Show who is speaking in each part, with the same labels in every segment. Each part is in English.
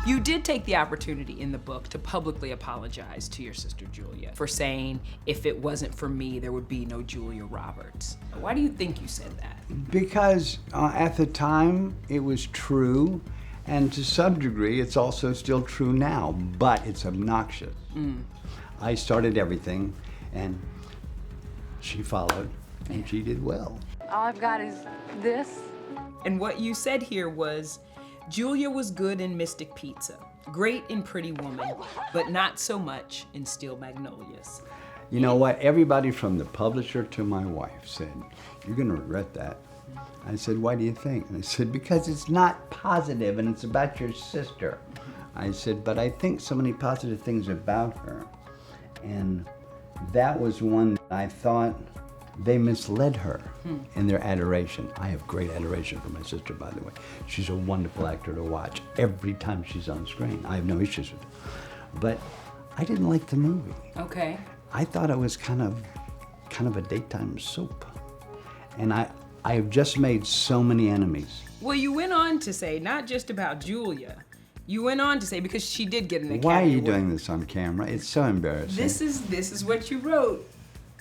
Speaker 1: You did take the opportunity in the book to publicly apologize to your sister Julia for saying, if it wasn't for me, there would be no Julia Roberts. Why do you think you said that?
Speaker 2: Because at the time, it was true, and to some degree, it's also still true now, but it's obnoxious. I started everything, and she followed, and she did well.
Speaker 3: All I've got is this.
Speaker 1: And what you said here was, Julia was good in Mystic Pizza, great in Pretty Woman, but not so much in Steel Magnolias.
Speaker 2: You know what? Everybody from the publisher to my wife said, "You're gonna regret that." I said, "Why do you think?" And I said, "Because it's not positive and it's about your sister." I said, "But I think so many positive things about her." And that was one that I thought they misled her in their adoration. I have great adoration for my sister, by the way. She's a wonderful actor to watch every time she's on screen. I have no issues with her. But I didn't like the movie.
Speaker 1: Okay.
Speaker 2: I thought it was kind of a daytime soap. And I have just made so many enemies.
Speaker 1: Well, you went on to say, not just about Julia, you went on to say, because she did get an Academy
Speaker 2: Why are you
Speaker 1: Award.
Speaker 2: doing this on camera? It's so embarrassing.
Speaker 1: This is what you wrote.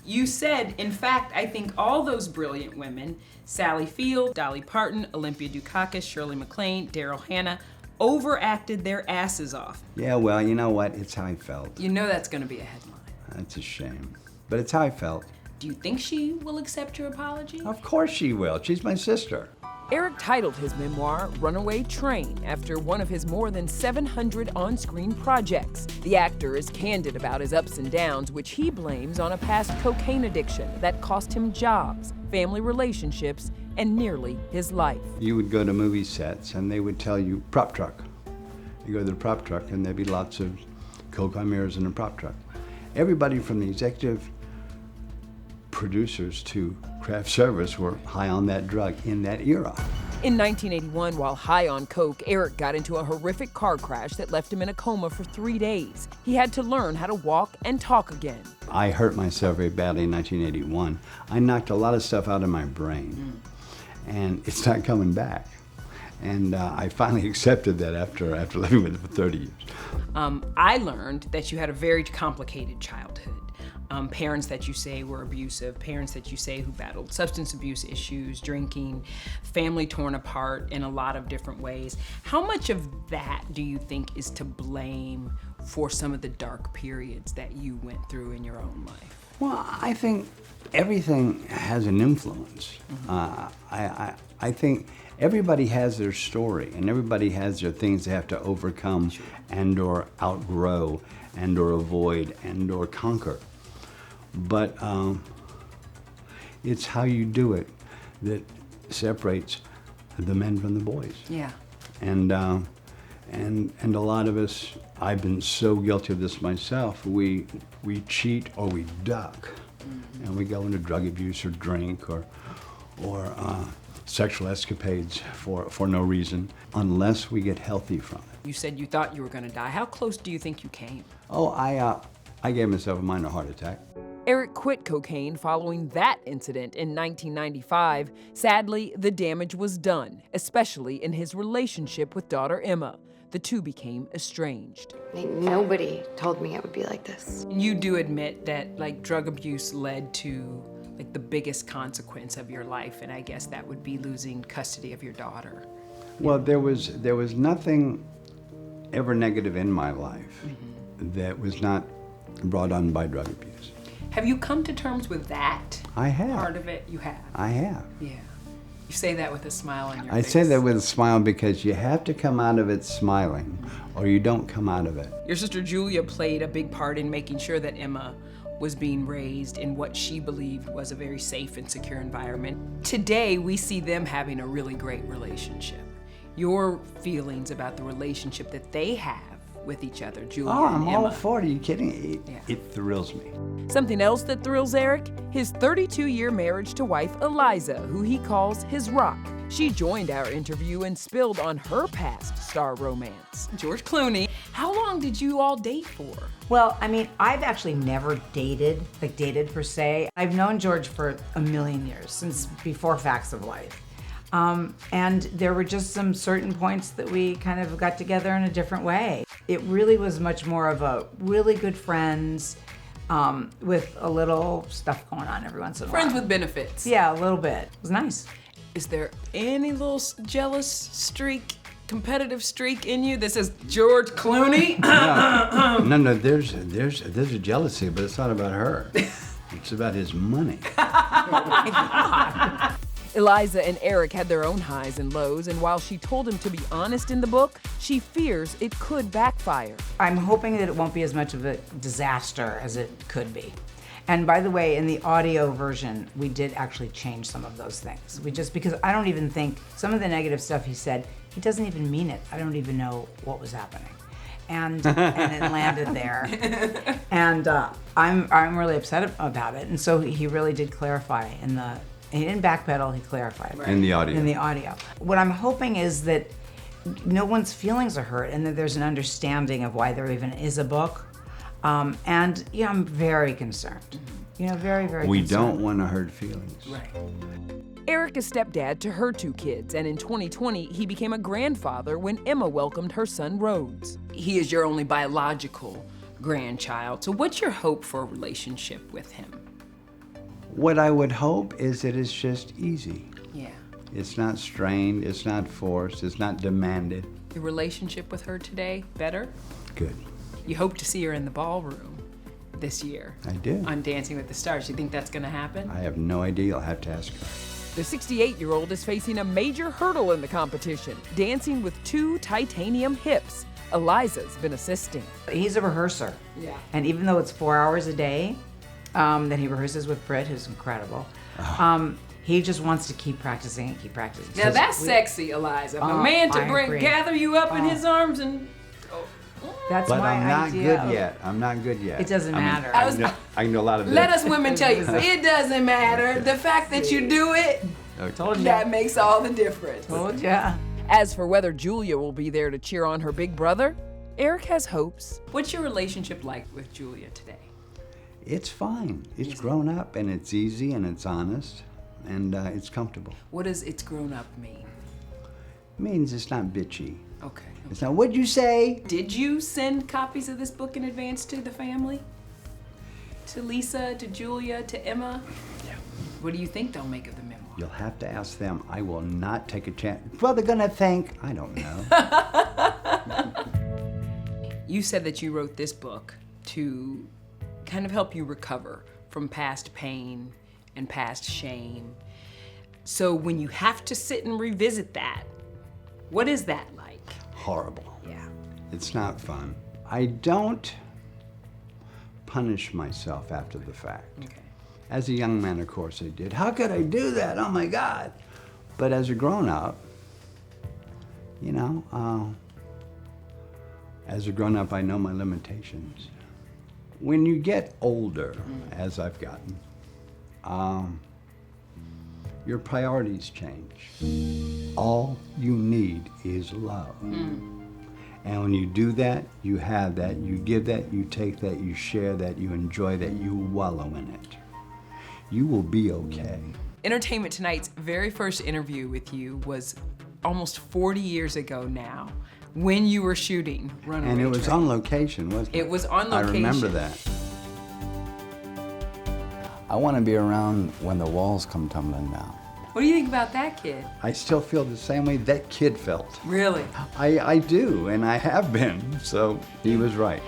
Speaker 1: You said, in fact, I think all those brilliant women, Sally Field, Dolly Parton, Olympia Dukakis, Shirley MacLaine, Daryl Hannah, overacted their asses off.
Speaker 2: Yeah, well, you know what? It's how I felt.
Speaker 1: You know that's gonna be a headline.
Speaker 2: That's a shame. But it's how I felt.
Speaker 1: Do you think she will accept your apology?
Speaker 2: Of course she will. She's my sister.
Speaker 4: Eric titled his memoir Runaway Train after one of his more than 700 on-screen projects. The actor is candid about his ups and downs, which he blames on a past cocaine addiction that cost him jobs, family relationships, and nearly his life.
Speaker 2: You would go to movie sets and they would tell you, prop truck. You go to the prop truck and there'd be lots of coke on mirrors in the prop truck. Everybody from the executive producers to craft service were high on that drug in that era.
Speaker 4: In 1981, while high on coke, Eric got into a horrific car crash that left him in a coma for 3 days. He had to learn how to walk and talk again.
Speaker 2: I hurt myself very badly in 1981. I knocked a lot of stuff out of my brain, and it's not coming back. And I finally accepted that after living with it for 30 years.
Speaker 1: I learned that you had a very complicated childhood. Parents that you say were abusive, parents that you say who battled substance abuse issues, drinking, family torn apart in a lot of different ways. How much of that do you think is to blame for some of the dark periods that you went through in your own life?
Speaker 2: Well, I think everything has an influence. I think everybody has their story, and everybody has their things they have to overcome and or outgrow and or avoid and or conquer. But it's how you do it that separates the men from the boys.
Speaker 1: Yeah.
Speaker 2: And a lot of us, I've been so guilty of this myself, we cheat or we duck. And we go into drug abuse or drink or sexual escapades for no reason, unless we get healthy from it.
Speaker 1: You said you thought you were gonna die. How close do you think you came?
Speaker 2: Oh, I gave myself a minor heart attack.
Speaker 4: Eric quit cocaine following that incident in 1995. Sadly, the damage was done, especially in his relationship with daughter Emma. The two became estranged.
Speaker 3: Nobody told me it would be like this.
Speaker 1: You do admit that drug abuse led to the biggest consequence of your life, and I guess that would be losing custody of your daughter.
Speaker 2: Well, there was nothing ever negative in my life that was not brought on by drug abuse.
Speaker 1: Have you come to terms with that?
Speaker 2: I have.
Speaker 1: Part of it, you have.
Speaker 2: I have.
Speaker 1: Yeah. You say that with a smile on your
Speaker 2: I
Speaker 1: face.
Speaker 2: say that with a smile because you have to come out of it smiling, or you don't come out of it.
Speaker 1: Your sister Julia played a big part in making sure that Emma was being raised in what she believed was a very safe and secure environment. Today, we see them having a really great relationship. Your feelings about the relationship that they have with each other, Julia and
Speaker 2: I'm
Speaker 1: Emma.
Speaker 2: all for it. Are you kidding?
Speaker 1: Yeah.
Speaker 2: It thrills me.
Speaker 4: Something else that thrills Eric? His 32-year marriage to wife Eliza, who he calls his rock. She joined our interview and spilled on her past star romance.
Speaker 1: George Clooney. How long did you all date for?
Speaker 5: Well, I mean, I've actually never dated per se. I've known George for a million years, since before Facts of Life. And there were just some certain points that we kind of got together in a different way. It really was much more of a really good friends with a little stuff going on every once in a while.
Speaker 1: Friends with benefits.
Speaker 5: Yeah, a little bit. It was nice.
Speaker 1: Is there any little jealous streak, competitive streak in you that says George Clooney?
Speaker 2: No, there's a jealousy, but it's not about her. It's about his money.
Speaker 4: Eliza and Eric had their own highs and lows, and while she told him to be honest in the book, she fears it could backfire.
Speaker 5: I'm hoping that it won't be as much of a disaster as it could be. And by the way, in the audio version, we did actually change some of those things. Because I don't even think, some of the negative stuff he said, he doesn't even mean it. I don't even know what was happening. And it landed there. And I'm really upset about it. And so he really did clarify he didn't backpedal, he clarified.
Speaker 2: In the audio.
Speaker 5: In the audio. What I'm hoping is that no one's feelings are hurt and that there's an understanding of why there even is a book. And yeah, I'm very concerned. Very, very
Speaker 2: We
Speaker 5: concerned.
Speaker 2: don't want to hurt feelings.
Speaker 1: Right.
Speaker 4: Eric is stepdad to her 2 kids, and in 2020, he became a grandfather when Emma welcomed her son Rhodes.
Speaker 1: He is your only biological grandchild. So what's your hope for a relationship with him?
Speaker 2: What I would hope is that it's just easy.
Speaker 1: Yeah.
Speaker 2: It's not strained, it's not forced, it's not demanded.
Speaker 1: Your relationship with her today, better?
Speaker 2: Good.
Speaker 1: You hope to see her in the ballroom this year.
Speaker 2: I do.
Speaker 1: On Dancing with the Stars. You think that's gonna happen?
Speaker 2: I have no idea. I'll have to ask her.
Speaker 4: The 68-year-old is facing a major hurdle in the competition, dancing with 2 titanium hips. Eliza's been assisting.
Speaker 5: He's a rehearser.
Speaker 1: Yeah.
Speaker 5: And even though it's 4 hours a day that he rehearses with Britt, who's incredible, he just wants to keep practicing and keep practicing.
Speaker 1: Now that's sexy, Eliza. A man to
Speaker 5: I agree.
Speaker 1: gather you up in his arms and...
Speaker 5: That's
Speaker 2: But
Speaker 5: my
Speaker 2: I'm not
Speaker 5: idea.
Speaker 2: good yet. I'm not good yet.
Speaker 5: It doesn't matter.
Speaker 2: I can do a lot of this.
Speaker 1: Let us women tell you, it doesn't matter. The fact that you do it,
Speaker 5: Told ya.
Speaker 1: that makes all the difference.
Speaker 5: Told ya.
Speaker 4: As for whether Julia will be there to cheer on her big brother, Eric has hopes.
Speaker 1: What's your relationship like with Julia today?
Speaker 2: It's fine. It's grown up, and it's easy, and it's honest, and it's comfortable.
Speaker 1: What does it's grown up mean?
Speaker 2: It means it's not bitchy.
Speaker 1: Okay.
Speaker 2: It's not, what'd you say?
Speaker 1: Did you send copies of this book in advance to the family? To Lisa, to Julia, to Emma?
Speaker 2: Yeah.
Speaker 1: What do you think they'll make of the memoir?
Speaker 2: You'll have to ask them. I will not take a chance. Well, they're gonna think, I don't know.
Speaker 1: You said that you wrote this book to kind of help you recover from past pain and past shame. So when you have to sit and revisit that, what is that like?
Speaker 2: Horrible.
Speaker 1: Yeah.
Speaker 2: It's not fun. I don't punish myself after the fact.
Speaker 1: Okay.
Speaker 2: As a young man, of course, I did. How could I do that? Oh my God. But as a grown-up, as a grown-up, I know my limitations. When you get older, as I've gotten, your priorities change. All you need is love. And when you do that, you have that, you give that, you take that, you share that, you enjoy that, you wallow in it. You will be okay.
Speaker 1: Entertainment Tonight's very first interview with you was almost 40 years ago now, when you were shooting Runaway
Speaker 2: And it was
Speaker 1: Train.
Speaker 2: on location, wasn't it?
Speaker 1: It was on
Speaker 2: I
Speaker 1: location.
Speaker 2: remember that. I want to be around when the walls come tumbling down.
Speaker 1: What do you think about that kid?
Speaker 2: I still feel the same way that kid felt.
Speaker 1: Really?
Speaker 2: I do, and I have been, so he was right.